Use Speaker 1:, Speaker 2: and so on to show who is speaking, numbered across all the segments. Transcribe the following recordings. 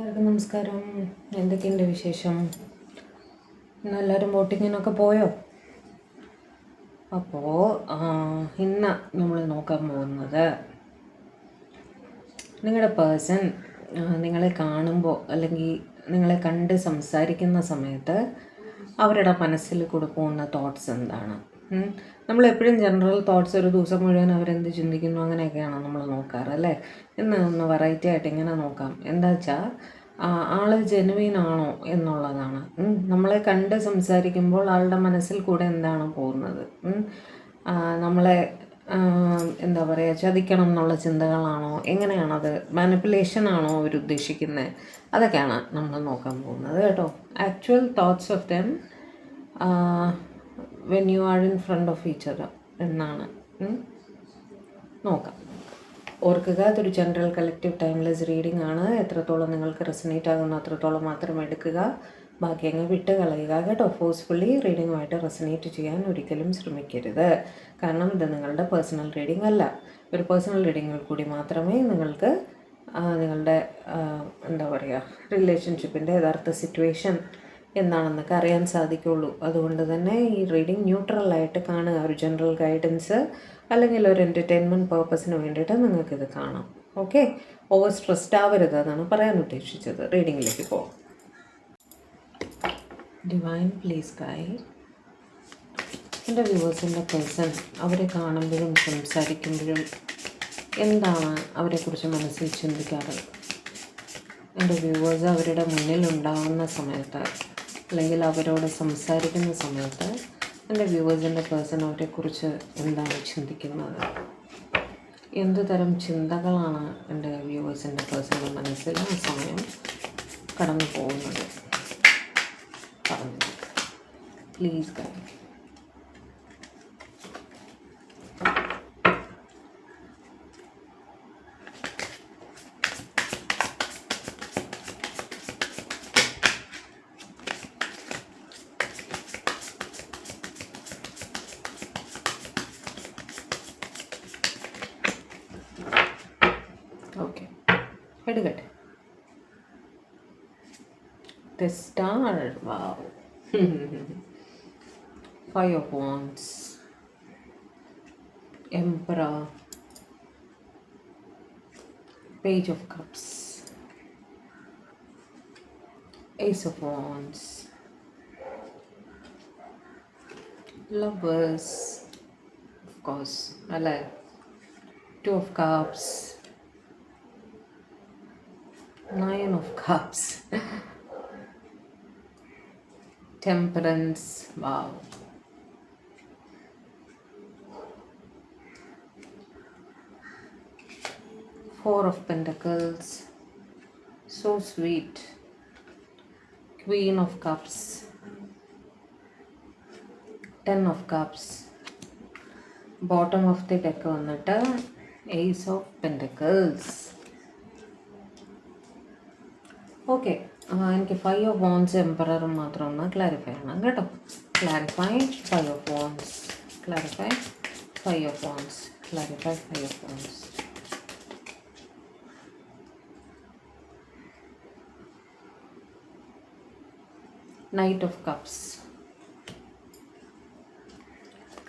Speaker 1: എല്ലാവർക്കും നമസ്കാരം. എന്തൊക്കെയുണ്ട് വിശേഷം? ഇന്നെല്ലാവരും വോട്ടിങ്ങിനൊക്കെ പോയോ? അപ്പോൾ ഇന്ന് നമ്മൾ നോക്കാൻ പോകുന്നത് നിങ്ങളുടെ പേഴ്സൺ നിങ്ങളെ കാണുമ്പോൾ അല്ലെങ്കിൽ നിങ്ങളെ കണ്ട് സംസാരിക്കുന്ന സമയത്ത് അവരുടെ മനസ്സിൽ കൂടെ പോകുന്ന തോട്ട്സ് എന്താണ്. നമ്മളെപ്പോഴും ജനറൽ തോട്ട്സ് ഒരു ദിവസം മുഴുവൻ അവരെന്ത് ചിന്തിക്കുന്നു അങ്ങനെയൊക്കെയാണ് നമ്മൾ നോക്കാറ് അല്ലേ. ഇന്ന് ഒന്ന് വെറൈറ്റി ആയിട്ട് ഇങ്ങനെ നോക്കാം. എന്താ വെച്ചാൽ ആൾ ജെനുവിൻ ആണോ എന്നുള്ളതാണ്. നമ്മളെ കണ്ട് സംസാരിക്കുമ്പോൾ ആളുടെ മനസ്സിൽ കൂടെ എന്താണ് പോകുന്നത്. നമ്മളെ എന്താ പറയുക, ചതിക്കണം എന്നുള്ള ചിന്തകളാണോ, എങ്ങനെയാണത്, മാനിപ്പുലേഷൻ ആണോ അവരുദ്ദേശിക്കുന്നത്, അതൊക്കെയാണ് നമ്മൾ നോക്കാൻ പോകുന്നത് കേട്ടോ. Actual thoughts of them when you are in front of each other എന്നാണ് നോക്കാം. ഓർക്കുക, അതൊരു ജനറൽ കളക്റ്റീവ് ടൈംലെസ് റീഡിംഗ് ആണ്. എത്രത്തോളം നിങ്ങൾക്ക് റെസനേറ്റ് ആകുന്നു അത്രത്തോളം മാത്രം എടുക്കുക, ബാക്കി അങ്ങ് വിട്ട് കളയുക കേട്ടോ. ഫോഴ്സ്ഫുള്ളി റീഡിങ്ങുമായിട്ട് റെസനേറ്റ് ചെയ്യാൻ ഒരിക്കലും ശ്രമിക്കരുത്. കാരണം ഇത് നിങ്ങളുടെ പേഴ്സണൽ റീഡിംഗ് അല്ല. ഒരു പേഴ്സണൽ റീഡിങ്ങിൽ കൂടി മാത്രമേ നിങ്ങൾക്ക് നിങ്ങളുടെ എന്താ പറയുക, റിലേഷൻഷിപ്പിൻ്റെ യഥാർത്ഥ സിറ്റുവേഷൻ എന്താണെന്നൊക്കെ അറിയാൻ സാധിക്കുള്ളൂ. അതുകൊണ്ട് തന്നെ ഈ റീഡിംഗ് ന്യൂട്രലായിട്ട് കാണുക. ഒരു ജനറൽ ഗൈഡൻസ് അല്ലെങ്കിൽ ഒരു എൻ്റർടൈൻമെൻറ്റ് പർപ്പസിന് വേണ്ടിയിട്ട് നിങ്ങൾക്കിത് കാണാം. ഓക്കെ, ഓവർ സ്ട്രെസ്ഡ് ആവരുത്, അതാണ് പറയാൻ ഉദ്ദേശിച്ചത്. റീഡിങ്ങിലേക്ക് പോകാം. ഡിവൈൻ പ്ലീസ് ഗൈഡ് എൻ്റെ വ്യൂവേഴ്സിൻ്റെ പേഴ്സൺ അവരെ കാണുമ്പോഴും സംസാരിക്കുമ്പോഴും എന്താണ് അവരെക്കുറിച്ച് മനസ്സിൽ ചിന്തിക്കാറ്. എൻ്റെ വ്യൂവേഴ്സ് അവരുടെ മുന്നിലുണ്ടാകുന്ന സമയത്ത് അല്ലെങ്കിൽ അവരോട് സംസാരിക്കുന്ന സമയത്ത് എൻ്റെ വ്യൂവേഴ്സിൻ്റെ പേഴ്സൺ അവരെക്കുറിച്ച് എന്താണ് ചിന്തിക്കുന്നത്, എന്ത് തരം ചിന്തകളാണ് എൻ്റെ വ്യൂവേഴ്സിൻ്റെ പേഴ്സൻ്റെ മനസ്സിൽ ആ സമയം കടന്നു പോകുന്നത്. പറഞ്ഞു പ്ലീസ് ഗൈഡ്. ഓക്കെ, എടുക്കട്ടെ. The star, wow. Five of Wands, Emperor, Page of Cups, Ace of Wands, Lovers, of course, alive, Two of Cups, Nine of Cups, Temperance, wow. Four of Pentacles, so sweet. Queen of Cups, Ten of Cups, bottom of the deck വന്നിട്ട് Ace of Pentacles. Okay, എനിക്ക് five of wands എംപററും മാത്രം ഒന്ന് clarify ചെയ്യണം കേട്ടോ. Clarify five of wands, clarify five of wands, clarify five of wands. Knight of Cups,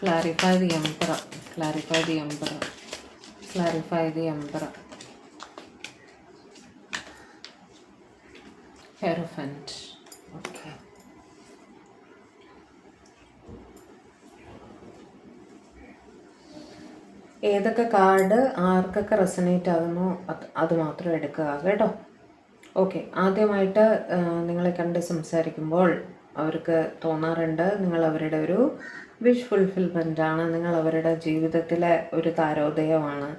Speaker 1: clarify the Emperor, clarify the Emperor, clarify the Emperor. Hierophant, okay. ഏതൊക്കെ card ആർക്കൊക്കെ resonate ആകുന്നു അത് മാത്രം എടുക്കുക കേട്ടോ. ഓക്കെ, ആദ്യമായിട്ട് നിങ്ങളെ കണ്ട് സംസാരിക്കുമ്പോൾ അവർക്ക് തോന്നാറുണ്ട് നിങ്ങൾ അവരുടെ ഒരു വിഷ് ഫുൾഫിൽമെൻ്റാണ്, നിങ്ങൾ അവരുടെ ജീവിതത്തിലെ ഒരു താരോദയമാണ്,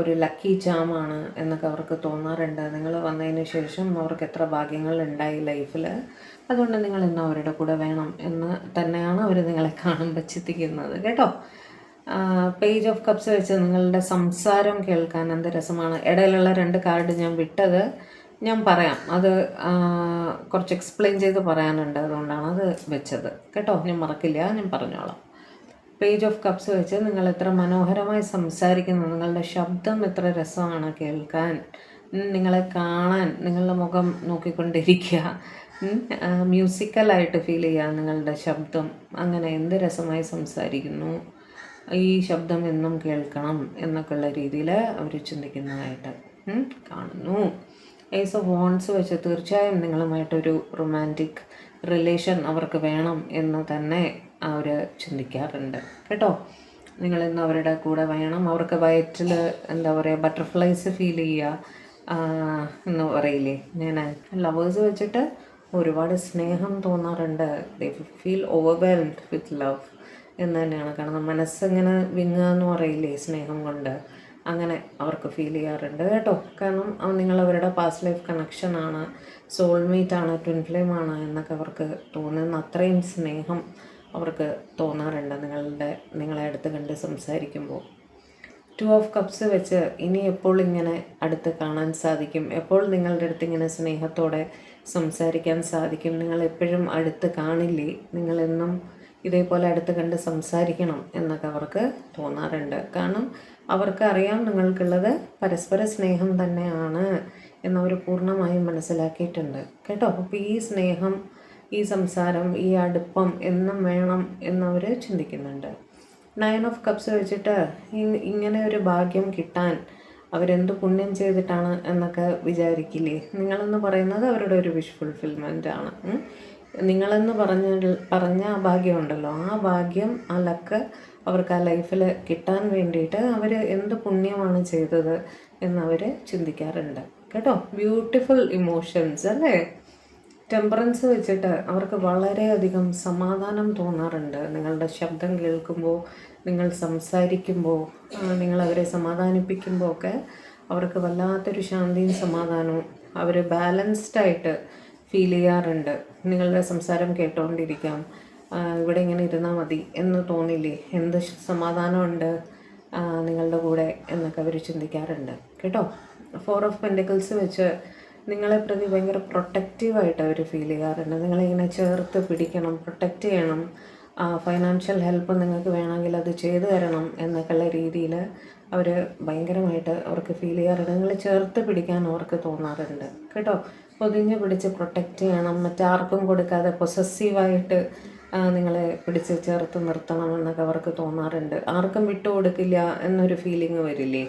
Speaker 1: ഒരു ലക്കി ചാമാണ് എന്നൊക്കെ അവർക്ക് തോന്നാറുണ്ട്. നിങ്ങൾ വന്നതിന് ശേഷം അവർക്ക് എത്ര ഭാഗ്യങ്ങൾ ഉണ്ടായി ലൈഫിൽ, അതുകൊണ്ട് നിങ്ങൾ ഇന്ന് അവരുടെ കൂടെ വേണം എന്ന് തന്നെയാണ് അവർ നിങ്ങളെ കാണുമ്പോൾ ചിന്തിക്കുന്നത് കേട്ടോ. പേജ് ഓഫ് കപ്സ് വെച്ച് നിങ്ങളുടെ സംസാരം കേൾക്കാൻ എന്ത് രസമാണ്. ഇടയിലുള്ള രണ്ട് കാർഡ് ഞാൻ വിട്ടത് ഞാൻ പറയാം, അത് കുറച്ച് എക്സ്പ്ലെയിൻ ചെയ്ത് പറയാനുണ്ട്, അതുകൊണ്ടാണ് അത് വെച്ചത് കേട്ടോ. ഞാൻ മറക്കില്ല, ഞാൻ പറഞ്ഞോളാം. പേജ് ഓഫ് കപ്സ് വെച്ച് നിങ്ങൾ എത്ര മനോഹരമായി സംസാരിക്കുന്നു, നിങ്ങളുടെ ശബ്ദം എത്ര രസമാണ് കേൾക്കാൻ, നിങ്ങളെ കാണാൻ നിങ്ങളുടെ മുഖം നോക്കിക്കൊണ്ടിരിക്കുക, മ്യൂസിക്കലായിട്ട് ഫീൽ ചെയ്യുക നിങ്ങളുടെ ശബ്ദം. അങ്ങനെ എന്ത് രസമായി സംസാരിക്കുന്നു, ഈ ശബ്ദം എന്നും കേൾക്കണം എന്നൊക്കെയുള്ള രീതിയിൽ അവർ ചിന്തിക്കുന്നതായിട്ട് കാണുന്നു. ഏസ് ഓഫ് വോൺസ് വെച്ച് തീർച്ചയായും നിങ്ങളുമായിട്ടൊരു റൊമാൻറ്റിക് റിലേഷൻ അവർക്ക് വേണം എന്ന് തന്നെ അവർ ചിന്തിക്കാറുണ്ട് കേട്ടോ. നിങ്ങളിന്ന് അവരുടെ കൂടെ വേണം. അവർക്ക് വയറ്റിൽ എന്താ പറയുക, ബട്ടർഫ്ലൈസ് ഫീൽ ചെയ്യുക എന്ന് പറയില്ലേ. ഞാൻ ലവേഴ്സ് വെച്ചിട്ട് ഒരുപാട് സ്നേഹം തോന്നാറുണ്ട്. They feel overwhelmed with love എന്ന് തന്നെയാണ് കാണുന്നത്. മനസ്സിങ്ങനെ വിങ്ങുക എന്ന് പറയില്ലേ സ്നേഹം കൊണ്ട്, അങ്ങനെ അവർക്ക് ഫീൽ ചെയ്യാറുണ്ട് കേട്ടോ. കാരണം നിങ്ങളവരുടെ പാസ്റ്റ് ലൈഫ് കണക്ഷനാണ്, സോൾമേറ്റാണ്, ട്വിൻ ഫ്ലെയിമാണ് എന്നൊക്കെ അവർക്ക് തോന്നുന്ന അത്രയും സ്നേഹം അവർക്ക് തോന്നാറുണ്ട് നിങ്ങളെ അടുത്ത് കണ്ട് സംസാരിക്കുമ്പോൾ. 2 ഓഫ് കപ്സ് വെച്ച് ഇനി എപ്പോൾ ഇങ്ങനെ അടുത്ത് കാണാൻ സാധിക്കും, എപ്പോൾ നിങ്ങളുടെ അടുത്ത് ഇങ്ങനെ സ്നേഹത്തോടെ സംസാരിക്കാൻ സാധിക്കും, നിങ്ങൾ എപ്പോഴും അടുത്ത് കാണില്ലേ, നിങ്ങളെന്നും ഇതേപോലെ അടുത്ത് കണ്ട് സംസാരിക്കണം എന്നൊക്കെ അവർക്ക് തോന്നാറുണ്ട്. കാരണം അവർക്ക് അറിയാം നിങ്ങൾക്കുള്ളത് പരസ്പര സ്നേഹം തന്നെയാണ് എന്നവർ പൂർണ്ണമായും മനസ്സിലാക്കിയിട്ടുണ്ട് കേട്ടോ. അപ്പോൾ ഈ സ്നേഹം, ഈ സംസാരം, ഈ അടുപ്പം എന്നും വേണം എന്നവർ ചിന്തിക്കുന്നുണ്ട്. 9 ഓഫ് കപ്സ് വെച്ചിട്ട് ഇങ്ങനെ ഒരു ഭാഗ്യം കിട്ടാൻ അവരെന്ത് പുണ്യം ചെയ്തിട്ടാണ് എന്നൊക്കെ വിചാരിക്കില്ലേ. നിങ്ങളെന്ന് പറയുന്നത് അവരുടെ ഒരു വിഷ് ഫുൾഫിൽമെൻ്റ് ആണ്. നിങ്ങളെന്ന് പറഞ്ഞ ആ ഭാഗ്യമുണ്ടല്ലോ, ആ ഭാഗ്യം, ആ ലക്ക് അവർക്ക് ആ ലൈഫിൽ കിട്ടാൻ വേണ്ടിയിട്ട് അവർ എന്ത് പുണ്യമാണ് ചെയ്തത് എന്നവർ ചിന്തിക്കാറുണ്ട് കേട്ടോ. ബ്യൂട്ടിഫുൾ ഇമോഷൻസ് അല്ലേ. ടെമ്പറൻസ് വെച്ചിട്ട് അവർക്ക് വളരെയധികം സമാധാനം തോന്നാറുണ്ട്. നിങ്ങളുടെ ശബ്ദം കേൾക്കുമ്പോൾ, നിങ്ങൾ സംസാരിക്കുമ്പോൾ, നിങ്ങളവരെ സമാധാനിപ്പിക്കുമ്പോൾ ഒക്കെ അവർക്ക് വല്ലാത്തൊരു ശാന്തിയും സമാധാനവും, അവർ ബാലൻസ്ഡായിട്ട് ഫീൽ ചെയ്യാറുണ്ട്. നിങ്ങളുടെ സംസാരം കേട്ടോണ്ടിരിക്കാം, ഇവിടെ ഇങ്ങനെ ഇരുന്നാൽ മതി എന്ന് തോന്നില്ലേ, എന്ത് സമാധാനമുണ്ട് നിങ്ങളുടെ കൂടെ എന്നൊക്കെ അവർ ചിന്തിക്കാറുണ്ട് കേട്ടോ. 4 ഓഫ് പെൻറ്റിക്കിൾസ് വെച്ച് നിങ്ങളെ പ്രതി ഭയങ്കര പ്രൊട്ടക്റ്റീവായിട്ട് അവർ ഫീൽ ചെയ്യാറുണ്ട്. നിങ്ങളിങ്ങനെ ചേർത്ത് പിടിക്കണം, പ്രൊട്ടക്റ്റ് ചെയ്യണം, ഫൈനാൻഷ്യൽ ഹെൽപ്പ് നിങ്ങൾക്ക് വേണമെങ്കിൽ അത് ചെയ്തു തരണം എന്നൊക്കെയുള്ള രീതിയിൽ അവർ ഭയങ്കരമായിട്ട് അവർക്ക് ഫീൽ ചെയ്യാറുണ്ട്. നിങ്ങൾ ചേർത്ത് പിടിക്കാൻ അവർക്ക് തോന്നാറുണ്ട് കേട്ടോ. പൊതിഞ്ഞ് പിടിച്ച് പ്രൊട്ടക്റ്റ് ചെയ്യണം, മറ്റാർക്കും കൊടുക്കാതെ പൊസസീവായിട്ട് നിങ്ങളെ പിടിച്ച് ചേർത്ത് നിർത്തണം എന്നൊക്കെ അവർക്ക് തോന്നാറുണ്ട്. ആർക്കും വിട്ടു കൊടുക്കില്ല എന്നൊരു ഫീലിംഗ് വരില്ലേ.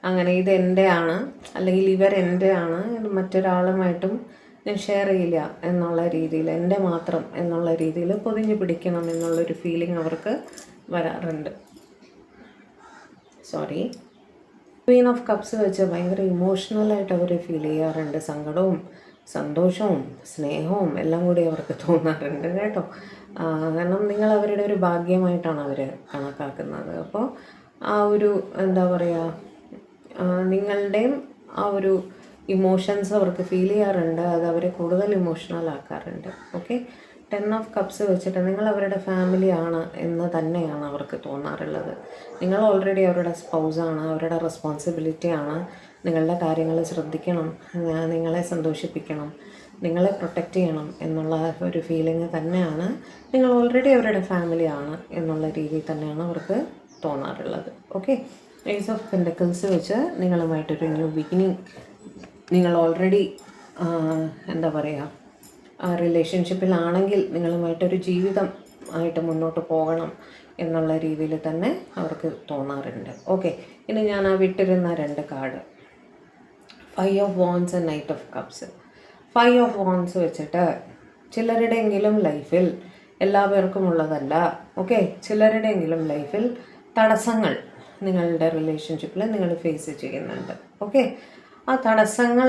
Speaker 1: അങ്ങനെ ഇതെൻ്റെ ആണ്, അല്ലെങ്കിൽ ഇവരെൻ്റെ ആണ്, മറ്റൊരാളുമായിട്ടും ഞാൻ ഷെയർ ചെയ്യില്ല എന്നുള്ള രീതിയിൽ, എൻ്റെ മാത്രം എന്നുള്ള രീതിയിൽ പൊതിഞ്ഞ് പിടിക്കണം എന്നുള്ളൊരു ഫീലിംഗ് അവർക്ക് വരാറുണ്ട്. സോറി. ക്വീൻ ഓഫ് കപ്സ് വെച്ച് ഭയങ്കര ഇമോഷണലായിട്ട് അവർ ഫീൽ ചെയ്യാറുണ്ട്. സങ്കടവും സന്തോഷവും സ്നേഹവും എല്ലാം കൂടി അവർക്ക് തോന്നാറുണ്ട് കേട്ടോ. കാരണം നിങ്ങൾ അവരുടെ ഒരു ഭാഗ്യമായിട്ടാണ് അവർ കണക്കാക്കുന്നത്. അപ്പോൾ ആ ഒരു എന്താ പറയുക, നിങ്ങളുടെയും ആ ഒരു ഇമോഷൻസ് അവർക്ക് ഫീൽ ചെയ്യാറുണ്ട്. അത് അവരെ കൂടുതൽ ഇമോഷണൽ ആക്കാറുണ്ട്. ഓക്കെ. 10 ഓഫ് കപ്സ് വെച്ചിട്ട് നിങ്ങൾ അവരുടെ ഫാമിലിയാണ് എന്ന് തന്നെയാണ് അവർക്ക് തോന്നാറുള്ളത്. നിങ്ങൾ ഓൾറെഡി അവരുടെ സ്പൗസാണ്, അവരുടെ റെസ്പോൺസിബിലിറ്റിയാണ്. നിങ്ങളുടെ കാര്യങ്ങൾ ശ്രദ്ധിക്കണം, നിങ്ങളെ സന്തോഷിപ്പിക്കണം, നിങ്ങളെ പ്രൊട്ടക്റ്റ് ചെയ്യണം എന്നുള്ള ഒരു ഫീലിംഗ് തന്നെയാണ്. നിങ്ങൾ ഓൾറെഡി അവരുടെ ഫാമിലിയാണ് എന്നുള്ള രീതിയിൽ തന്നെയാണ് അവർക്ക് തോന്നാറുള്ളത്. ഓക്കെ. ഏസ് ഓഫ് പെൻറ്റക്കിൾസ് വെച്ച് നിങ്ങളുമായിട്ടൊരു ന്യൂ ബിഗിനിങ്, നിങ്ങൾ ഓൾറെഡി എന്താ പറയുക, റിലേഷൻഷിപ്പിലാണെങ്കിൽ നിങ്ങളുമായിട്ടൊരു ജീവിതം ആയിട്ട് മുന്നോട്ട് പോകണം എന്നുള്ള രീതിയിൽ തന്നെ അവർക്ക് തോന്നാറുണ്ട്. ഓക്കെ. ഇനി ഞാൻ ആ വിട്ടിരുന്ന 2 card, 5 of wands and knight of cups. 5 of wands വെച്ചിട്ട് ചിലരുടെയെങ്കിലും ലൈഫിൽ, എല്ലാവർക്കും ഉള്ളതല്ല, ഓക്കെ, ചിലരുടെയെങ്കിലും ലൈഫിൽ തടസ്സങ്ങൾ നിങ്ങളുടെ റിലേഷൻഷിപ്പിൽ നിങ്ങൾ ഫേസ് ചെയ്യുന്നുണ്ട്. ഓക്കെ. ആ തടസ്സങ്ങൾ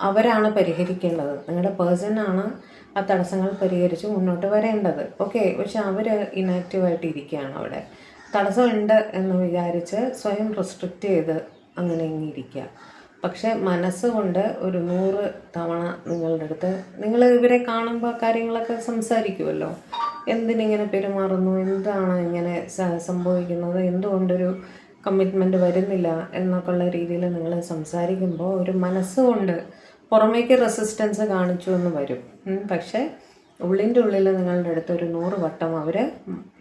Speaker 1: അവരാണ് പരിഹരിക്കേണ്ടത്. നിങ്ങളുടെ പേഴ്സണാണ് ആ തടസ്സങ്ങൾ പരിഹരിച്ച് മുന്നോട്ട് വരേണ്ടത്. ഓക്കെ. പക്ഷെ അവർ ഇനാക്റ്റീവായിട്ട് ഇരിക്കുകയാണ് അവിടെ. തടസ്സമുണ്ട് എന്ന് വിചാരിച്ച് സ്വയം റെസ്ട്രിക്റ്റ് ചെയ്ത് അങ്ങനെ ഇരിക്കുക. പക്ഷെ മനസ്സുകൊണ്ട് ഒരു 100 തവണ നിങ്ങളുടെ അടുത്ത്, നിങ്ങൾ ഇവരെ കാണുമ്പോൾ കാര്യങ്ങളൊക്കെ സംസാരിക്കുമല്ലോ, എന്തിനിങ്ങനെ പെരുമാറുന്നു, എന്താണ് ഇങ്ങനെ സംഭവിക്കുന്നത്, എന്തുകൊണ്ടൊരു കമ്മിറ്റ്മെൻറ്റ് വരുന്നില്ല എന്നൊക്കെ ഉള്ള രീതിയിൽ നിങ്ങൾ സംസാരിക്കുമ്പോൾ ഒരു മനസ്സുകൊണ്ട് പുറമേക്ക് റെസിസ്റ്റൻസ് കാണിച്ചു എന്ന് വരും. പക്ഷേ ഉള്ളിൻ്റെ ഉള്ളിൽ നിങ്ങളുടെ അടുത്ത് ഒരു 100 വട്ടം അവർ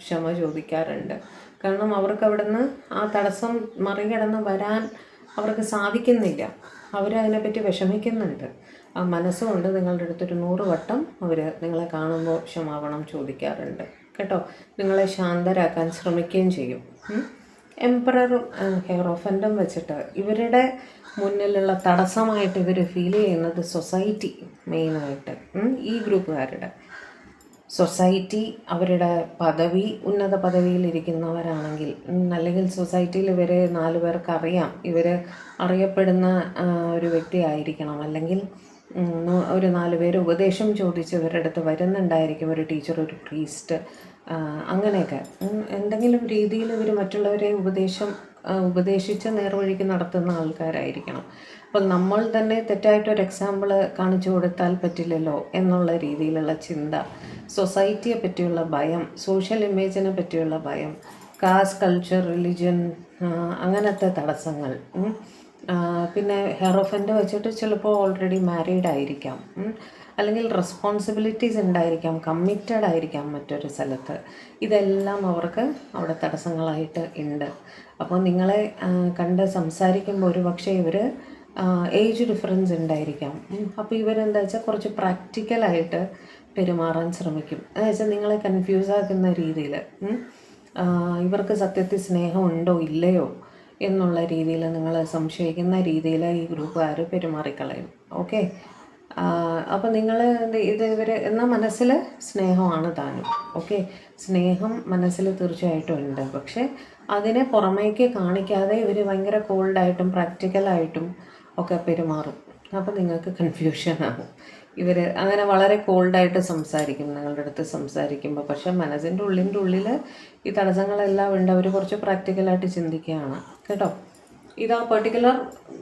Speaker 1: ക്ഷമ ചോദിക്കാറുണ്ട്. കാരണം അവർക്ക് അവിടെ നിന്ന് ആ തടസ്സം മറികടന്ന് വരാൻ അവർക്ക് സാധിക്കുന്നില്ല, അവരതിനെപ്പറ്റി വിഷമിക്കുന്നുണ്ട്. ആ മനസ്സുകൊണ്ട് നിങ്ങളുടെ അടുത്തൊരു 100 വട്ടം അവർ നിങ്ങളെ കാണുമ്പോൾ ക്ഷമാപണം ചോദിക്കാറുണ്ട് കേട്ടോ. നിങ്ങളെ ശാന്തരാക്കാൻ ശ്രമിക്കുകയും ചെയ്യും. എംപററും ഹെയറോഫൻറ്റും വെച്ചിട്ട് ഇവരുടെ മുന്നിലുള്ള തടസ്സമായിട്ട് ഇവർ ഫീൽ ചെയ്യുന്നത് സൊസൈറ്റി, മെയിനായിട്ട് ഈ ഗ്രൂപ്പുകാരുടെ സൊസൈറ്റി, അവരുടെ പദവി, ഉന്നത പദവിയിലിരിക്കുന്നവരാണെങ്കിൽ, അല്ലെങ്കിൽ സൊസൈറ്റിയിൽ ഇവർ 4 പേർക്ക് അറിയാം, ഇവർ അറിയപ്പെടുന്ന ഒരു വ്യക്തി ആയിരിക്കണം, അല്ലെങ്കിൽ ഒരു 4 പേര് ഉപദേശം ചോദിച്ച് ഇവരുടെ അടുത്ത് വരുന്നുണ്ടായിരിക്കും, ഒരു ടീച്ചർ, ഒരു പ്രീസ്റ്റ്, അങ്ങനെയൊക്കെ എന്തെങ്കിലും രീതിയിൽ ഇവർ മറ്റുള്ളവരെ ഉപദേശിച്ച് നേർവഴിക്ക് നടത്തുന്ന ആൾക്കാരായിരിക്കണം. അപ്പം നമ്മൾ തന്നെ തെറ്റായിട്ടൊരു എക്സാമ്പിൾ കാണിച്ചു കൊടുത്താൽ പറ്റില്ലല്ലോ എന്നുള്ള രീതിയിലുള്ള ചിന്ത, സൊസൈറ്റിയെ പറ്റിയുള്ള ഭയം, സോഷ്യൽ ഇമേജിനെ പറ്റിയുള്ള ഭയം, കാസ്റ്റ്, കൾച്ചർ, റിലിജൻ, അങ്ങനത്തെ തടസ്സങ്ങൾ. പിന്നെ ഹെയറോഫൻറ്റ് വെച്ചിട്ട് ചിലപ്പോൾ ഓൾറെഡി മാരീഡ് ആയിരിക്കാം, അല്ലെങ്കിൽ റെസ്പോൺസിബിലിറ്റീസ് ഉണ്ടായിരിക്കാം, കമ്മിറ്റഡ് ആയിരിക്കാം മറ്റൊരു സ്ഥലത്ത്. ഇതെല്ലാം അവർക്ക് അവിടെ തടസ്സങ്ങളായിട്ട് ഉണ്ട്. അപ്പോൾ നിങ്ങളെ കണ്ട് സംസാരിക്കുമ്പോൾ ഒരു പക്ഷേ ഇവർ ഏജ് ഡിഫറൻസ് ഉണ്ടായിരിക്കാം. അപ്പോൾ ഇവരെന്താ വെച്ചാൽ കുറച്ച് പ്രാക്ടിക്കലായിട്ട് പെരുമാറാൻ ശ്രമിക്കും. എന്ന് വെച്ചാൽ നിങ്ങളെ കൺഫ്യൂസ് ആക്കുന്ന രീതിയിൽ, ഇവർക്ക് സത്യത്തിൽ സ്നേഹം ഉണ്ടോ ഇല്ലയോ എന്നുള്ള രീതിയിൽ, നിങ്ങൾ സംശയിക്കുന്ന രീതിയിൽ ഈ ഗ്രൂപ്പുകാർ പെരുമാറിക്കളയും. ഓക്കെ, അപ്പം നിങ്ങൾ ഇവർ എന്നാൽ മനസ്സിൽ സ്നേഹമാണ് താനും. ഓക്കെ, സ്നേഹം മനസ്സിൽ തീർച്ചയായിട്ടും ഉണ്ട്. പക്ഷേ അതിനെ പുറമേക്ക് കാണിക്കാതെ ഇവർ ഭയങ്കര കോൾഡായിട്ടും പ്രാക്ടിക്കലായിട്ടും ഒക്കെ പെരുമാറും. അപ്പോൾ നിങ്ങൾക്ക് കൺഫ്യൂഷനാകും. ഇവർ അങ്ങനെ വളരെ കോൾഡായിട്ട് സംസാരിക്കും നിങ്ങളുടെ അടുത്ത് സംസാരിക്കുമ്പോൾ, പക്ഷേ മനസ്സിൻ്റെ ഉള്ളിൽ ഈ തടസ്സങ്ങളെല്ലാം ഉണ്ട്. അവർ കുറച്ച് പ്രാക്ടിക്കലായിട്ട് ചിന്തിക്കുകയാണ് കേട്ടോ. ഇത് ആ പെർട്ടിക്കുലർ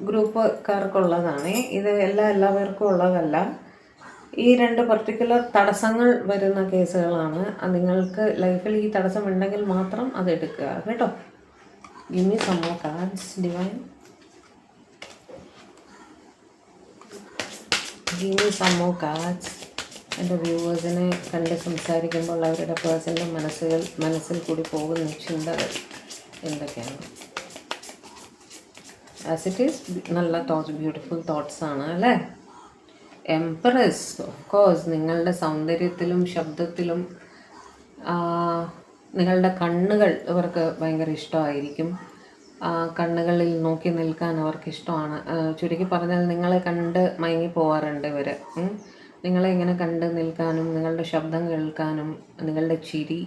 Speaker 1: ഗ്രൂപ്പുകാർക്കുള്ളതാണ്. ഇത് എല്ലാവർക്കും ഉള്ളതല്ല. ഈ 2 പർട്ടിക്കുലർ തടസ്സങ്ങൾ വരുന്ന കേസുകളാണ്. നിങ്ങൾക്ക് ലൈഫിൽ ഈ തടസ്സം ഉണ്ടെങ്കിൽ മാത്രം അത് എടുക്കുക കേട്ടോ. Give me some more cards divine. Give me some more cards. എൻ്റെ വ്യൂവേഴ്സിനെ കണ്ട് സംസാരിക്കുമ്പോൾ അവരുടെ പേഴ്സൻ്റെ മനസ്സിൽ കൂടി പോകുന്ന ചിന്തകൾ എന്തൊക്കെയാണ്? ആസ് ഇറ്റ് ഈസ് നല്ല തോട്ട്സ്, ബ്യൂട്ടിഫുൾ തോട്ട്സ് ആണ് അല്ലേ. എംപ്രസ്, ഓഫ് കോഴ്സ് നിങ്ങളുടെ സൗന്ദര്യത്തിലും ശബ്ദത്തിലും, നിങ്ങളുടെ കണ്ണുകൾ ഇവർക്ക് ഭയങ്കര ഇഷ്ടമായിരിക്കും. കണ്ണുകളിൽ നോക്കി നിൽക്കാൻ അവർക്ക് ഇഷ്ടമാണ്. ചുരുക്കി പറഞ്ഞാൽ നിങ്ങളെ കണ്ട് മയങ്ങി പോവാറുണ്ട് ഇവർ. നിങ്ങളെ ഇങ്ങനെ കണ്ട് നിൽക്കാനും, നിങ്ങളുടെ ശബ്ദം കേൾക്കാനും, നിങ്ങളുടെ ചിരി,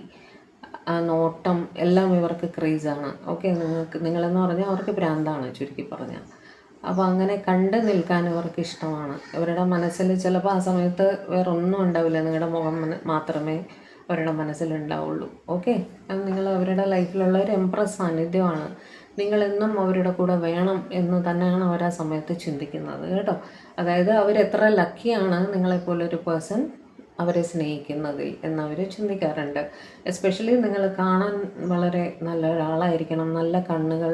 Speaker 1: നോട്ടം എല്ലാം ഇവർക്ക് ക്രേസാണ്. ഓക്കെ, നിങ്ങളെന്ന് പറഞ്ഞാൽ അവർക്ക് ഭ്രാന്താണ് ചുരുക്കി പറഞ്ഞാൽ. അപ്പോൾ അങ്ങനെ കണ്ട് നിൽക്കാൻ ഇവർക്ക് ഇഷ്ടമാണ്. ഇവരുടെ മനസ്സിൽ ചിലപ്പോൾ ആ സമയത്ത് വേറെ ഒന്നും ഉണ്ടാവില്ല, നിങ്ങളുടെ മുഖം മാത്രമേ അവരുടെ മനസ്സിലുണ്ടാവുള്ളൂ. ഓക്കെ, നിങ്ങൾ അവരുടെ ലൈഫിലുള്ള ഒരു എംപ്രസ് സാന്നിധ്യമാണ്. നിങ്ങളെന്നും അവരുടെ കൂടെ വേണം എന്ന് തന്നെയാണ് അവർ ആ സമയത്ത് ചിന്തിക്കുന്നത് കേട്ടോ. അതായത് അവരെത്ര ലക്കിയാണ് നിങ്ങളെപ്പോലൊരു പേഴ്സൺ അവരെ സ്നേഹിക്കുന്നതിൽ എന്നവർ ചിന്തിക്കാറുണ്ട്. എസ്പെഷ്യലി നിങ്ങൾ കാണാൻ വളരെ നല്ല ഒരാളായിരിക്കണം. നല്ല കണ്ണുകൾ,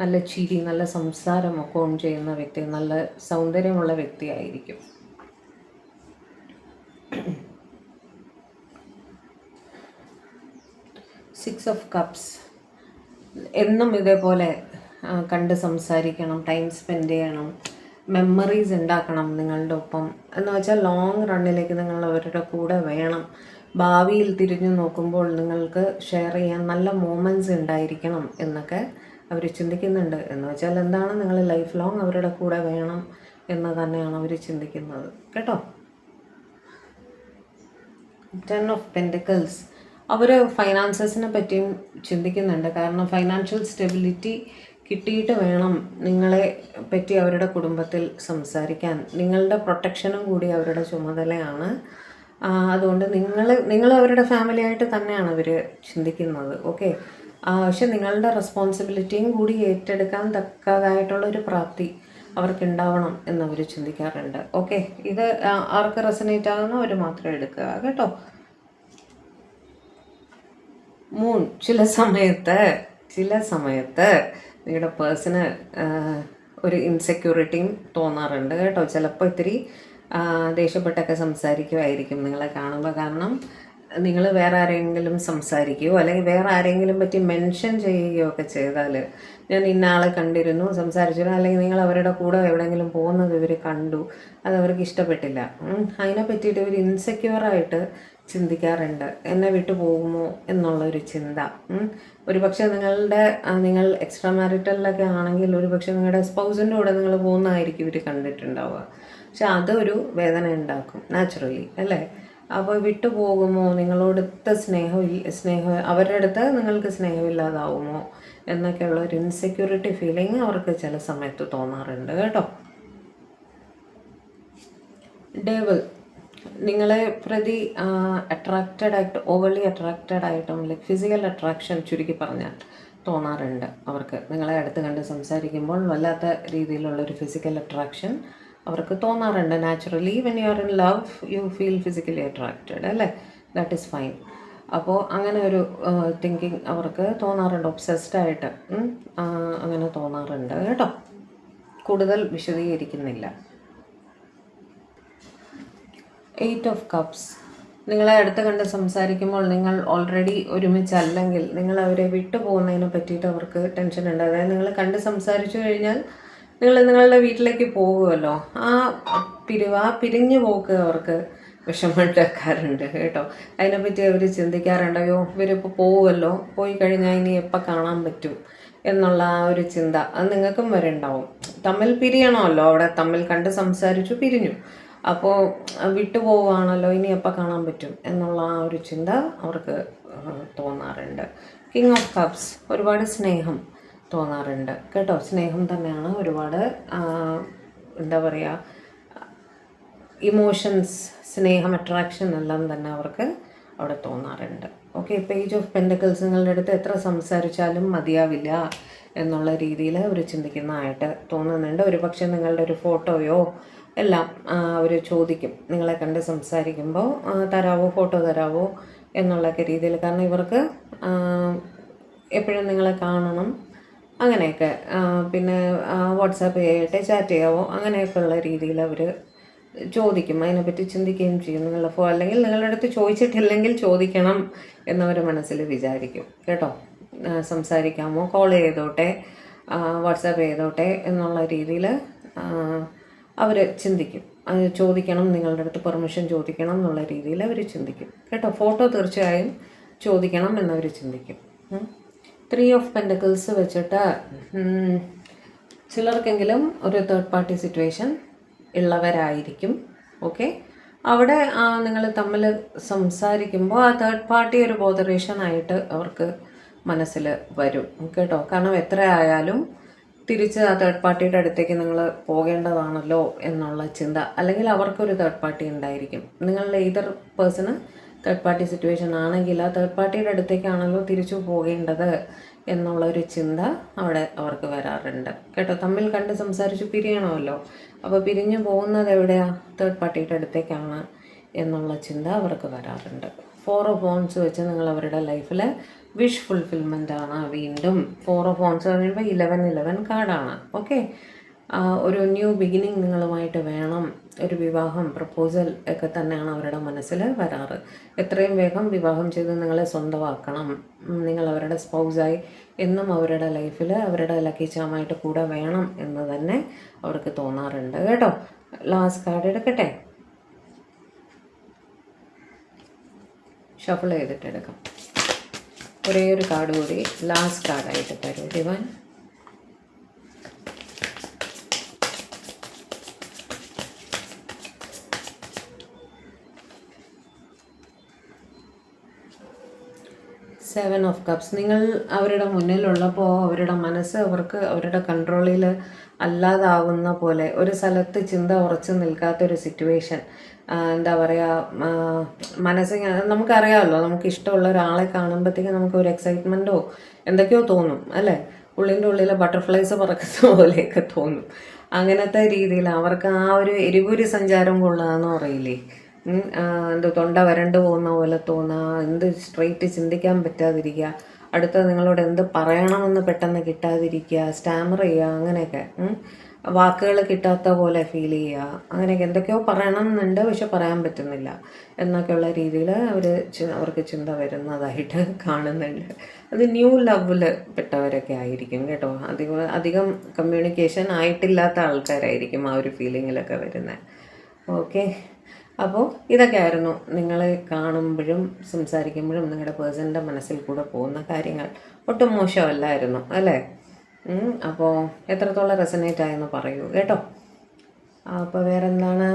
Speaker 1: നല്ല ചിരി, നല്ല സംസാരമൊക്കെ ഓൺ ചെയ്യുന്ന വ്യക്തി, നല്ല സൗന്ദര്യമുള്ള വ്യക്തിയായിരിക്കും. Six of cups. എന്നും ഇതേപോലെ കണ്ട് സംസാരിക്കണം, ടൈം സ്പെൻഡ് ചെയ്യണം, മെമ്മറീസ് ഉണ്ടാക്കണം നിങ്ങളുടെ ഒപ്പം. എന്ന് വെച്ചാൽ ലോങ് റണ്ണിലേക്ക് നിങ്ങൾ അവരുടെ കൂടെ വേണം. ഭാവിയിൽ തിരിഞ്ഞു നോക്കുമ്പോൾ നിങ്ങൾക്ക് ഷെയർ ചെയ്യാൻ നല്ല മൂമെൻറ്റ്സ് ഉണ്ടായിരിക്കണം എന്നൊക്കെ അവർ ചിന്തിക്കുന്നുണ്ട്. എന്ന് വെച്ചാൽ എന്താണ്, നിങ്ങൾ ലൈഫ് ലോങ് അവരുടെ കൂടെ വേണം എന്ന് തന്നെയാണ് അവർ ചിന്തിക്കുന്നത് കേട്ടോ. 10 ഓഫ് പെൻറ്റിക്കിൾസ്. അവർ ഫൈനാൻസസിനെ പറ്റിയും ചിന്തിക്കുന്നുണ്ട്. കാരണം ഫൈനാൻഷ്യൽ സ്റ്റെബിലിറ്റി കിട്ടിയിട്ട് വേണം നിങ്ങളെ പറ്റി അവരുടെ കുടുംബത്തിൽ സംസാരിക്കാൻ. നിങ്ങളുടെ പ്രൊട്ടക്ഷനും കൂടി അവരുടെ ചുമതലയാണ്. അതുകൊണ്ട് നിങ്ങൾ അവരുടെ ഫാമിലി ആയിട്ട് തന്നെയാണ് അവർ ചിന്തിക്കുന്നത്. ഓക്കെ, പക്ഷെ നിങ്ങളുടെ റെസ്പോൺസിബിലിറ്റിയും കൂടി ഏറ്റെടുക്കാൻ തക്കതായിട്ടുള്ളൊരു പ്രാപ്തി അവർക്കുണ്ടാവണം എന്നവർ ചിന്തിക്കാറുണ്ട്. ഓക്കെ, ഇത് ആർക്ക് റെസനേറ്റ് ആകുന്നോ അവർ മാത്രം എടുക്കുക കേട്ടോ. മൂൺ. ചില സമയത്ത് നിങ്ങളുടെ പേഴ്സണ് ഒരു ഇൻസെക്യൂരിറ്റിയും തോന്നാറുണ്ട് കേട്ടോ. ചിലപ്പോൾ ഇത്തിരി ദേഷ്യപ്പെട്ടൊക്കെ സംസാരിക്കുമായിരിക്കും നിങ്ങളെ കാണുമ്പോൾ. കാരണം നിങ്ങൾ വേറെ ആരെങ്കിലും സംസാരിക്കുകയോ അല്ലെങ്കിൽ വേറെ ആരെങ്കിലും പറ്റി മെൻഷൻ ചെയ്യുകയോ ഒക്കെ ചെയ്താൽ, ഞാൻ ഇന്ന ആളെ കണ്ടിരുന്നു, സംസാരിച്ചിരുന്നു, അല്ലെങ്കിൽ നിങ്ങൾ അവരുടെ കൂടെ എവിടെയെങ്കിലും പോകുന്നത് ഇവർ കണ്ടു, അത് അവർക്ക് ഇഷ്ടപ്പെട്ടില്ല, അതിനെ പറ്റിയിട്ട് ഇവർ ഇൻസെക്യൂറായിട്ട് ചിന്തിക്കാറുണ്ട്. എന്നെ വിട്ടു പോകുമോ എന്നുള്ളൊരു ചിന്ത. ഒരു പക്ഷേ നിങ്ങൾ എക്സ്ട്രാ മാരിറ്റലിലൊക്കെ ആണെങ്കിൽ ഒരു പക്ഷേ നിങ്ങളുടെ സ്പൗസിൻ്റെ കൂടെ നിങ്ങൾ പോകുന്നതായിരിക്കും ഇവർ കണ്ടിട്ടുണ്ടാവുക. പക്ഷെ അതൊരു വേദന ഉണ്ടാക്കും നാച്ചുറലി, അല്ലേ? അപ്പോൾ വിട്ടുപോകുമോ, നിങ്ങളോടത്തെ സ്നേഹം അവരുടെ അടുത്ത് നിങ്ങൾക്ക് സ്നേഹമില്ലാതാവുമോ എന്നൊക്കെയുള്ള ഒരു ഇൻസെക്യൂരിറ്റി ഫീലിംഗ് അവർക്ക് ചില സമയത്ത് തോന്നാറുണ്ട് കേട്ടോ. ഡേവിൾ നിങ്ങളെ പ്രതി ഓവർലി അട്രാക്റ്റഡ് ആയിട്ടും ലൈക്ക് ഫിസിക്കൽ അട്രാക്ഷൻ ചുരുക്കി പറഞ്ഞാൽ തോന്നാറുണ്ട് അവർക്ക്. നിങ്ങളെ അടുത്ത് കണ്ട് സംസാരിക്കുമ്പോൾ വല്ലാത്ത രീതിയിലുള്ളൊരു ഫിസിക്കൽ അട്രാക്ഷൻ അവർക്ക് തോന്നാറുണ്ട്. Naturally when you are in love you feel physically attracted, അല്ലേ? That is fine. അപ്പോൾ അങ്ങനെ ഒരു തിങ്കിങ് അവർക്ക് തോന്നാറുണ്ട്, ഒബ്സെസ്ഡ് ആയിട്ട് അങ്ങനെ തോന്നാറുണ്ട് കേട്ടോ. കൂടുതൽ വിശദീകരിക്കുന്നില്ല. 8 ഓഫ് കപ്സ് നിങ്ങളെ അടുത്ത് കണ്ട് സംസാരിക്കുമ്പോൾ നിങ്ങൾ ഓൾറെഡി ഒരുമിച്ചല്ലെങ്കിൽ നിങ്ങൾ അവരെ വിട്ടു പോകുന്നതിനെ പറ്റിയിട്ട് അവർക്ക് ടെൻഷൻ ഉണ്ട്. അതായത് നിങ്ങൾ കണ്ട് സംസാരിച്ചു കഴിഞ്ഞാൽ നിങ്ങൾ നിങ്ങളുടെ വീട്ടിലേക്ക് പോകുമല്ലോ, പിരിഞ്ഞു പോക്ക് അവർക്ക് വിഷമമുണ്ടാക്കാറുണ്ട് കേട്ടോ. അതിനെപ്പറ്റി അവർ ചിന്തിക്കാറുണ്ട്, അയ്യോ ഇവരിപ്പോൾ പോവുമല്ലോ, പോയി കഴിഞ്ഞാൽ ഇനി എപ്പോൾ കാണാൻ പറ്റും എന്നുള്ള ആ ഒരു ചിന്ത അത് നിങ്ങൾക്കും വരെ ഉണ്ടാവും. തമ്മിൽ പിരിയണമല്ലോ, അവിടെ തമ്മിൽ കണ്ട് സംസാരിച്ചു പിരിഞ്ഞു, അപ്പോൾ വിട്ടുപോവുകയാണല്ലോ, ഇനി എപ്പോൾ കാണാൻ പറ്റും എന്നുള്ള ആ ഒരു ചിന്ത അവർക്ക് തോന്നാറുണ്ട്. കിങ് ഓഫ് കപ്സ് ഒരുപാട് സ്നേഹം തോന്നാറുണ്ട് കേട്ടോ. സ്നേഹം തന്നെയാണ് ഒരുപാട് എന്താ പറയുക, ഇമോഷൻസ്, സ്നേഹം, അട്രാക്ഷൻ എല്ലാം തന്നെ അവർക്ക് അവിടെ തോന്നാറുണ്ട്. ഓക്കെ, പേജ് ഓഫ് പെൻഡക്കിൾസ് നിങ്ങളുടെ അടുത്ത് എത്ര സംസാരിച്ചാലും മതിയാവില്ല എന്നുള്ള രീതിയിൽ അവർ ചിന്തിക്കുന്നതായിട്ട് തോന്നുന്നുണ്ട്. ഒരു പക്ഷേ നിങ്ങളുടെ ഒരു ഫോട്ടോയോ എല്ലാം അവർ ചോദിക്കും നിങ്ങളെ കണ്ട് സംസാരിക്കുമ്പോൾ, ഫോട്ടോ തരാവോ എന്നുള്ളൊക്കെ രീതിയിൽ. കാരണം ഇവർക്ക് എപ്പോഴും നിങ്ങളെ കാണണം, അങ്ങനെയൊക്കെ. പിന്നെ വാട്സാപ്പ് ചെയ്യട്ടെ, ചാറ്റ് ചെയ്യാവോ, അങ്ങനെയൊക്കെയുള്ള രീതിയിൽ അവർ ചോദിക്കും. അതിനെപ്പറ്റി ചിന്തിക്കുകയും ചെയ്യും. അല്ലെങ്കിൽ നിങ്ങളുടെ അടുത്ത് ചോദിച്ചിട്ടില്ലെങ്കിൽ ചോദിക്കണം എന്നവർ മനസ്സിൽ വിചാരിക്കും കേട്ടോ. സംസാരിക്കാമോ, കോൾ ചെയ്തോട്ടെ, വാട്സാപ്പ് ചെയ്തോട്ടെ എന്നുള്ള രീതിയിൽ അവർ ചിന്തിക്കും. അത് ചോദിക്കണം, നിങ്ങളുടെ അടുത്ത് പെർമിഷൻ ചോദിക്കണം എന്നുള്ള രീതിയിൽ അവർ ചിന്തിക്കും കേട്ടോ. ഫോട്ടോ തീർച്ചയായും ചോദിക്കണം എന്നവർ ചിന്തിക്കും. 3 ഓഫ് പെൻഡക്കിൾസ് വെച്ചിട്ട് ചിലർക്കെങ്കിലും ഒരു തേർഡ് പാർട്ടി സിറ്റുവേഷൻ ഉള്ളവരായിരിക്കും. ഓക്കെ, അവിടെ നിങ്ങൾ തമ്മിൽ സംസാരിക്കുമ്പോൾ ആ തേർഡ് പാർട്ടി ഒരു ബോധറേഷനായിട്ട് അവർക്ക് മനസ്സിൽ വരും കേട്ടോ. കാരണം എത്ര ആയാലും തിരിച്ച് ആ തേർഡ് പാർട്ടിയുടെ അടുത്തേക്ക് നിങ്ങൾ പോകേണ്ടതാണല്ലോ എന്നുള്ള ചിന്ത, അല്ലെങ്കിൽ അവർക്കൊരു തേർഡ് പാർട്ടി ഉണ്ടായിരിക്കും. നിങ്ങളുടെ ഏതൊർ പേഴ്സണ് തേർഡ് പാർട്ടി സിറ്റുവേഷൻ ആണെങ്കിൽ ആ തേർഡ് പാർട്ടിയുടെ അടുത്തേക്കാണല്ലോ തിരിച്ചു പോകേണ്ടത് എന്നുള്ളൊരു ചിന്ത അവിടെ അവർക്ക് വരാറുണ്ട് കേട്ടോ. തമ്മിൽ കണ്ട് സംസാരിച്ച് പിരിയണമല്ലോ, അപ്പോൾ പിരിഞ്ഞു പോകുന്നത് എവിടെയാണ്? തേർഡ് പാർട്ടിയുടെ അടുത്തേക്കാണ് എന്നുള്ള ചിന്ത അവർക്ക് വരാറുണ്ട്. 4 ഓഫ് വോൺസ് വെച്ച് നിങ്ങൾ അവരുടെ ലൈഫിൽ വിഷ് ഫുൾഫിൽമെൻ്റ് ആണ്. വീണ്ടും 4 ഓഫ് വോൺസ് പറയുമ്പോൾ 11 കാർഡാണ്. ഓക്കെ, ഒരു ന്യൂ ബിഗിനിങ് നിങ്ങളുമായിട്ട് വേണം, ഒരു വിവാഹം, പ്രപ്പോസൽ ഒക്കെ തന്നെയാണ് അവരുടെ മനസ്സിൽ വരാറ്. എത്രയും വേഗം വിവാഹം ചെയ്ത് നിങ്ങളെ സ്വന്തമാക്കണം, നിങ്ങൾ അവരുടെ സ്പൗസായി എന്നും അവരുടെ ലൈഫിൽ അവരുടെ ലക്കി ചാമായിട്ട് കൂടെ വേണം എന്ന് തന്നെ അവർക്ക് തോന്നാറുണ്ട് കേട്ടോ. ലാസ്റ്റ് കാർഡ് എടുക്കട്ടെ, ഷഫിൾ ചെയ്തിട്ട് എടുക്കാം. ഒരേ ഒരു കാർഡ് കൂടി ലാസ്റ്റ് കാർഡായിട്ട് തരൂ ഡിവൈൻ. സെവൻ ഓഫ് കപ്സ് നിങ്ങൾ അവരുടെ മുന്നിലുള്ളപ്പോൾ അവരുടെ മനസ്സ് അവരുടെ കൺട്രോളിൽ അല്ലാതാവുന്ന പോലെ, ഒരു സ്ഥലത്ത് ചിന്ത ഉറച്ചു നിൽക്കാത്തൊരു സിറ്റുവേഷൻ. എന്താ പറയുക, മനസ്സ് നമുക്കറിയാമല്ലോ, നമുക്ക് ഇഷ്ടമുള്ള ഒരാളെ കാണുമ്പോഴത്തേക്കും നമുക്ക് ഒരു എക്സൈറ്റ്മെൻറ്റോ എന്തൊക്കെയോ തോന്നും, അല്ലേ? ഉള്ളിൻ്റെ ഉള്ളിൽ ബട്ടർഫ്ലൈസ് പറക്കുന്ന പോലെയൊക്കെ തോന്നും. അങ്ങനത്തെ രീതിയിൽ അവർക്ക് ആ ഒരു എരിപൊരി സഞ്ചാരം കൊള്ളുകയെന്ന് പറയില്ലേ, തൊണ്ട വരണ്ടു പോകുന്ന പോലെ തോന്നുക, എന്ത് സ്ട്രെയിറ്റ് ചിന്തിക്കാൻ പറ്റാതിരിക്കുക, അടുത്തത് നിങ്ങളോട് എന്ത് പറയണമെന്ന് പെട്ടെന്ന് കിട്ടാതിരിക്കുക, സ്റ്റാമർ ചെയ്യുക, അങ്ങനെയൊക്കെ. വാക്കുകൾ കിട്ടാത്ത പോലെ ഫീൽ ചെയ്യുക, അങ്ങനെയൊക്കെ എന്തൊക്കെയോ പറയണമെന്നുണ്ട് പക്ഷെ പറയാൻ പറ്റുന്നില്ല എന്നൊക്കെയുള്ള രീതിയിൽ അവർക്ക് ചിന്ത വരുന്നതായിട്ട് കാണുന്നുണ്ട്. അത് ന്യൂ ലവിൽ പെട്ടവരൊക്കെ ആയിരിക്കും കേട്ടോ. അധികം കമ്മ്യൂണിക്കേഷൻ ആയിട്ടില്ലാത്ത ആൾക്കാരായിരിക്കും ആ ഒരു ഫീലിങ്ങിലൊക്കെ വരുന്നത്. ഓക്കെ, അപ്പോൾ ഇതൊക്കെയായിരുന്നു നിങ്ങളെ കാണുമ്പോഴും സംസാരിക്കുമ്പോഴും നിങ്ങളുടെ പേഴ്സണിൻ്റെ മനസ്സിൽ കൂടെ പോകുന്ന കാര്യങ്ങൾ. ഒട്ടും മോശമല്ലായിരുന്നു അല്ലേ? അപ്പോൾ എത്രത്തോളം റെസനേറ്റ് ആയെന്ന് പറയൂ കേട്ടോ. അപ്പോൾ വേറെ എന്താണ്?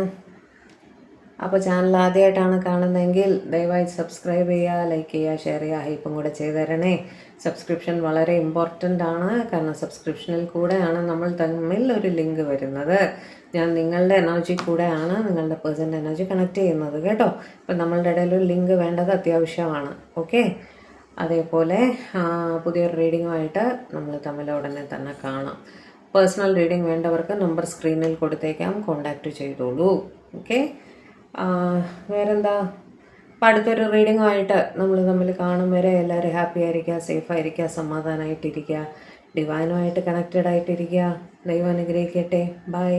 Speaker 1: അപ്പോൾ ചാനൽ ആദ്യമായിട്ടാണ് കാണുന്നതെങ്കിൽ ദയവായി സബ്സ്ക്രൈബ് ചെയ്യുക, ലൈക്ക് ചെയ്യുക, ഷെയർ ചെയ്യുക, ഹൈപ്പും കൂടെ ചെയ്ത് തരണേ. സബ്സ്ക്രിപ്ഷൻ വളരെ ഇമ്പോർട്ടൻ്റ് ആണ്. കാരണം സബ്സ്ക്രിപ്ഷനിൽ കൂടെയാണ് നമ്മൾ തമ്മിൽ ഒരു ലിങ്ക് വരുന്നത്. ഞാൻ നിങ്ങളുടെ എനർജി കൂടെയാണ് നിങ്ങളുടെ പേഴ്സൻ്റെ എനർജി കണക്ട് ചെയ്യുന്നത് കേട്ടോ. അപ്പം നമ്മളുടെ ഇടയിൽ ഒരു ലിങ്ക് വേണ്ടത് അത്യാവശ്യമാണ്. ഓക്കെ, അതേപോലെ പുതിയൊരു റീഡിങ്ങുമായിട്ട് നമ്മൾ തമ്മിൽ ഉടനെ തന്നെ കാണാം. പേഴ്സണൽ റീഡിംഗ് വേണ്ടവർക്ക് നമ്പർ സ്ക്രീനിൽ കൊടുത്തേക്കാം, കോണ്ടാക്റ്റ് ചെയ്തോളൂ. ഓക്കെ, വേറെന്താ? അപ്പം അടുത്തൊരു റീഡിങ്ങുമായിട്ട് നമ്മൾ തമ്മിൽ കാണും വരെ എല്ലാവരും ഹാപ്പി ആയിരിക്കുക, സേഫ് ആയിരിക്കുക, സമാധാനമായിട്ടിരിക്കുക, ഡിവൈനുമായിട്ട് കണക്റ്റഡ് ആയിട്ടിരിക്കുക. ദൈവം അനുഗ്രഹിക്കട്ടെ. ബൈ.